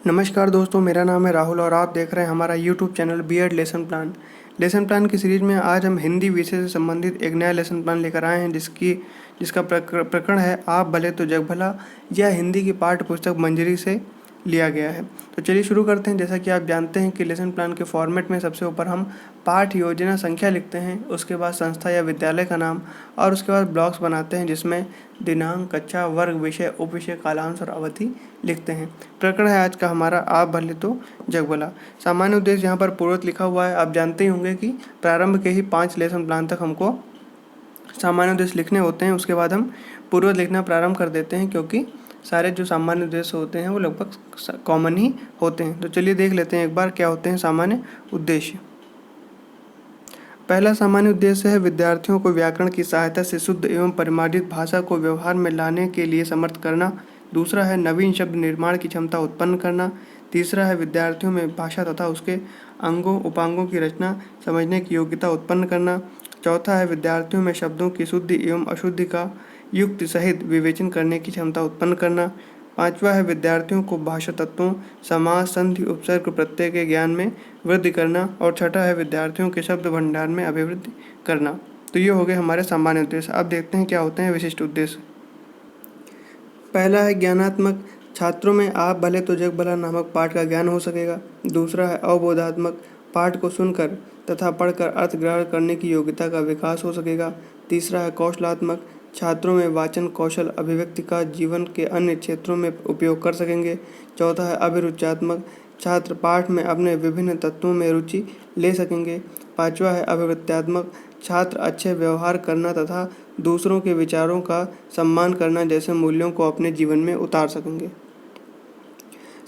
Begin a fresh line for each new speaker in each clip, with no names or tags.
नमस्कार दोस्तों, मेरा नाम है राहुल और आप देख रहे हैं हमारा YouTube channel BEd lesson plan. Lesson plan की सीरीज़ में आज हम हिंदी विषय से संबंधित एक नया लेसन प्लान लेकर आए हैं जिसका प्रकरण है आप भले तो जग भला। यह हिंदी की पाठ्य पुस्तक मंजरी से लिया गया है। तो चलिए शुरू करते हैं। जैसा कि आप जानते हैं कि लेसन प्लान के फॉर्मेट में सबसे ऊपर हम पाठ योजना संख्या लिखते हैं, उसके बाद संस्था या विद्यालय का नाम और उसके बाद ब्लॉक्स बनाते हैं जिसमें दिनांक, कक्षा, वर्ग, विषय, उपविषय, कालांश और अवधि लिखते हैं। प्रकरण है आज का हमारा आप भले तो जग भला। सामान्य उद्देश्य यहाँ पर पूर्वत लिखा हुआ है। आप जानते ही होंगे कि प्रारंभ के ही 5 लेसन प्लान तक हमको सामान्य उद्देश्य लिखने होते हैं, उसके बाद हम पूर्वत लिखना प्रारंभ कर देते हैं क्योंकि सारे जो सामान्य उद्देश्य होते हैं वो लगभग कॉमन ही होते हैं। तो चलिए देख लेते हैं एक बार क्या होते हैं सामान्य उद्देश्य। पहला सामान्य उद्देश्य है विद्यार्थियों को व्याकरण की सहायता से शुद्ध एवं परिमार्जित भाषा को व्यवहार में लाने के लिए समर्थ करना। दूसरा है नवीन शब्द निर्माण की क्षमता उत्पन्न करना। तीसरा है विद्यार्थियों में भाषा तथा उसके अंगों उपांगों की रचना समझने की योग्यता उत्पन्न करना। चौथा है विद्यार्थियों में शब्दों की शुद्धि एवं अशुद्धि का युक्ति सहित विवेचन करने की क्षमता उत्पन्न करना। पांचवा है विद्यार्थियों को भाषा तत्वों, समास, संधि, उपसर्ग, प्रत्यय के ज्ञान में वृद्धि करना। और छठा है विद्यार्थियों के शब्द भंडार में अभिवृद्धि करना। तो ये हो गए हमारे सामान्य उद्देश्य। अब देखते हैं क्या होते हैं विशिष्ट उद्देश्य। पहला है ज्ञानात्मक, छात्रों में आप भले तो जग भला नामक पाठ का ज्ञान हो सकेगा। दूसरा है अवबोधात्मक, पाठ को सुनकर तथा पढ़कर अर्थ ग्रहण करने की योग्यता का विकास हो सकेगा। तीसरा है कौशलात्मक, छात्रों में वाचन कौशल अभिव्यक्ति का जीवन के अन्य क्षेत्रों में उपयोग कर सकेंगे। चौथा है अभिरुचात्मक, छात्र पाठ में अपने विभिन्न तत्वों में रुचि ले सकेंगे। पांचवा है अभिवृत्त्यात्मक, छात्र अच्छे व्यवहार करना तथा दूसरों के विचारों का सम्मान करना जैसे मूल्यों को अपने जीवन में उतार सकेंगे।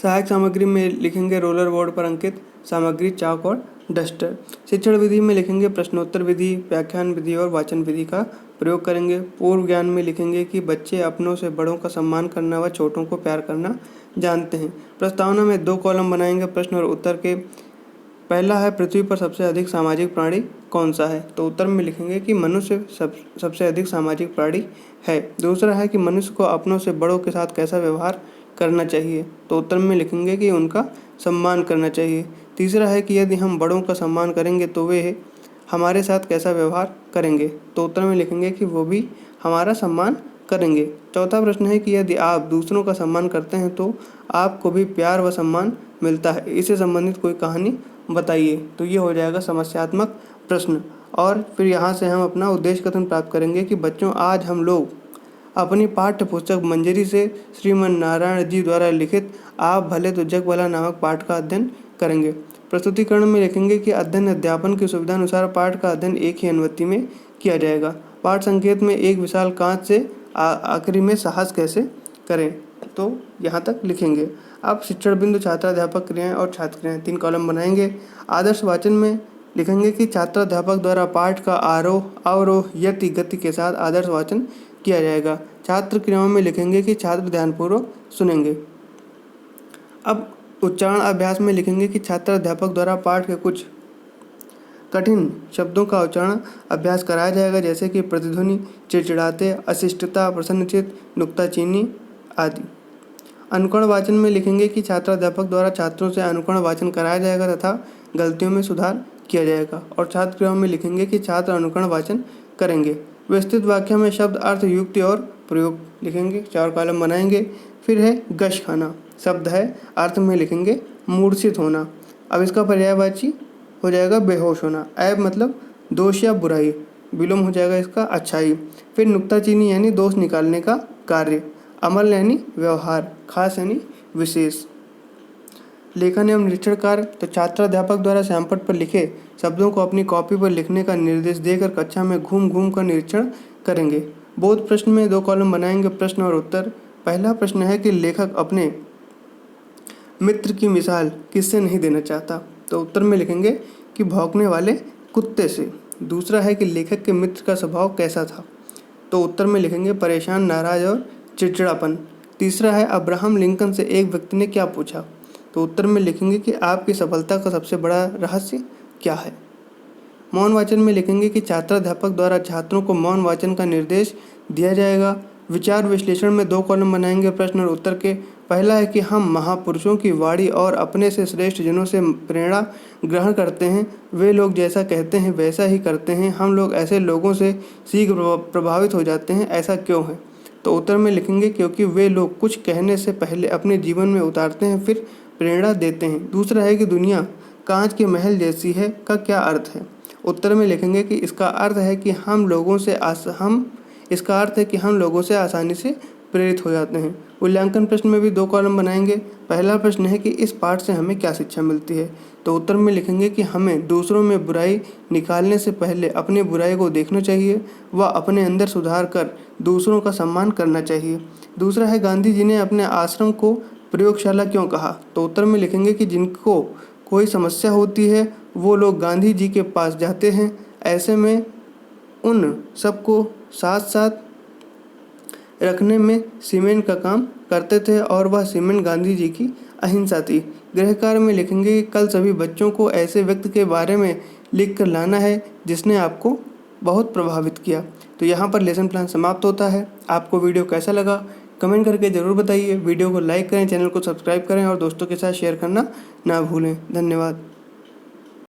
सहायक सामग्री में लिखेंगे रोलर बोर्ड पर अंकित सामग्री, चाक और डस्टर। शिक्षण विधि में लिखेंगे प्रश्नोत्तर विधि, व्याख्यान विधि और वाचन विधि का प्रयोग करेंगे। पूर्व ज्ञान में लिखेंगे कि बच्चे अपनों से बड़ों का सम्मान करना व छोटों को प्यार करना जानते हैं। प्रस्तावना में 2 कॉलम बनाएंगे प्रश्न और उत्तर के। पहला है पृथ्वी पर सबसे अधिक सामाजिक प्राणी कौन सा है, तो उत्तर में लिखेंगे कि मनुष्य सबसे अधिक सामाजिक प्राणी है। दूसरा है कि मनुष्य को अपनों से बड़ों के साथ कैसा व्यवहार करना चाहिए, तो उत्तर में लिखेंगे कि उनका सम्मान करना चाहिए। तीसरा है कि यदि हम बड़ों का सम्मान करेंगे तो वे हमारे साथ कैसा व्यवहार करेंगे, तो उत्तर में लिखेंगे कि वो भी हमारा सम्मान करेंगे। चौथा प्रश्न है कि यदि आप दूसरों का सम्मान करते हैं तो आपको भी प्यार व सम्मान मिलता है, इससे संबंधित कोई कहानी बताइए। तो ये हो जाएगा समस्यात्मक प्रश्न। और फिर यहाँ से हम अपना उद्देश्य कथन प्राप्त करेंगे कि बच्चों आज हम लोग अपनी पाठ्य पुस्तक मंजरी से श्रीमन नारायण जी द्वारा लिखित आप भले तो जग भला नामक पाठ का अध्ययन करेंगे। प्रस्तुतिकरण में लिखेंगे कि अध्ययन अध्यापन की सुविधा अनुसार पाठ का अध्ययन एक ही अनुवृत्ति में किया जाएगा। पाठ संकेत में एक विशाल कांच से आखिरी में साहस कैसे करें, तो यहाँ तक लिखेंगे। अब शिक्षण बिंदु, छात्राध्यापक क्रियाएं और छात्र क्रियाएं 3 कॉलम बनाएंगे। आदर्श वाचन में लिखेंगे कि छात्राध्यापक द्वारा पाठ का आरोह अवरोह यति गति के साथ आदर्श वाचन किया जाएगा। छात्र क्रियाओं में लिखेंगे कि छात्र ध्यानपूर्वक सुनेंगे। अब उच्चारण अभ्यास में लिखेंगे कि छात्राध्यापक द्वारा पाठ के कुछ कठिन शब्दों का उच्चारण अभ्यास कराया जाएगा जैसे कि प्रतिध्वनि, चिड़चिड़ाते, अशिष्टता, प्रसन्नचित, नुक्ताचीनी आदि। अनुकरण वाचन में लिखेंगे कि छात्राध्यापक द्वारा छात्रों से अनुकरण वाचन कराया जाएगा तथा गलतियों में सुधार किया जाएगा। और छात्र क्रियाओं में लिखेंगे कि छात्र अनुकरण वाचन करेंगे। विस्तृत वाक्य में शब्द, अर्थ, युक्ति और प्रयोग लिखेंगे। 4 कॉलम बनाएंगे। फिर है गश खाना, शब्द है, अर्थ में लिखेंगे मूर्छित होना। अब इसका पर्यायवाची हो जाएगा बेहोश होना। ऐब मतलब दोष या बुराई, विलोम हो जाएगा इसका अच्छाई। फिर नुक्ताचीनी यानी दोष निकालने का कार्य। अमल यानी व्यवहार, खास यानी विशेष। लेखन एवं निरीक्षण कार्य, तो छात्राध्यापक द्वारा श्यामपट्ट पर लिखे शब्दों को अपनी कॉपी पर लिखने का निर्देश देकर कक्षा में घूम घूम कर निरीक्षण करेंगे। बोध प्रश्न में 2 कॉलम बनाएंगे प्रश्न और उत्तर। पहला प्रश्न है कि लेखक अपने मित्र की मिसाल किससे नहीं देना चाहता, तो उत्तर में लिखेंगे कि भौंकने वाले कुत्ते से। दूसरा है कि लेखक के मित्र का स्वभाव कैसा था, तो उत्तर में लिखेंगे परेशान, नाराज और चिड़चिड़ापन। तीसरा है अब्राहम लिंकन से एक व्यक्ति ने क्या पूछा, तो उत्तर में लिखेंगे कि आपकी सफलता का सबसे बड़ा रहस्य क्या है। मौन वाचन में लिखेंगे कि छात्राध्यापक द्वारा छात्रों को मौन वाचन का निर्देश दिया जाएगा। विचार विश्लेषण में 2 कॉलम बनाएंगे प्रश्न और उत्तर के। पहला है कि हम महापुरुषों की वाणी और अपने से श्रेष्ठ जनों से प्रेरणा ग्रहण करते हैं। वे लोग जैसा कहते हैं वैसा ही करते हैं। हम लोग ऐसे लोगों से शीघ्र प्रभावित हो जाते हैं, ऐसा क्यों है? तो उत्तर में लिखेंगे क्योंकि वे लोग कुछ कहने से पहले अपने जीवन में उतारते हैं, फिर प्रेरणा देते हैं। दूसरा है कि दुनिया कांच के महल जैसी है का क्या अर्थ है? उत्तर में लिखेंगे कि इसका अर्थ है कि हम लोगों से आसानी से प्रेरित हो जाते हैं। मूल्यांकन प्रश्न में भी 2 कॉलम बनाएंगे। पहला प्रश्न है कि इस पाठ से हमें क्या शिक्षा मिलती है? तो उत्तर में लिखेंगे कि हमें दूसरों में बुराई निकालने से पहले अपनी बुराई को देखना चाहिए व अपने अंदर सुधार कर दूसरों का सम्मान करना चाहिए। दूसरा है गांधी जी ने अपने आश्रम को प्रयोगशाला क्यों कहा? तो उत्तर में लिखेंगे कि जिनको कोई समस्या होती है वो लोग गांधी जी के पास जाते हैं। ऐसे में उन सबको साथ साथ रखने में सीमेंट का काम करते थे और वह सीमेंट गांधी जी की अहिंसा थी। गृह कार्य में लिखेंगे कि कल सभी बच्चों को ऐसे व्यक्ति के बारे में लिख कर लाना है जिसने आपको बहुत प्रभावित किया। तो यहाँ पर लेसन प्लान समाप्त होता है। आपको वीडियो कैसा लगा कमेंट करके ज़रूर बताइए। वीडियो को लाइक करें, चैनल को सब्सक्राइब करें और दोस्तों के साथ शेयर करना ना भूलें। धन्यवाद।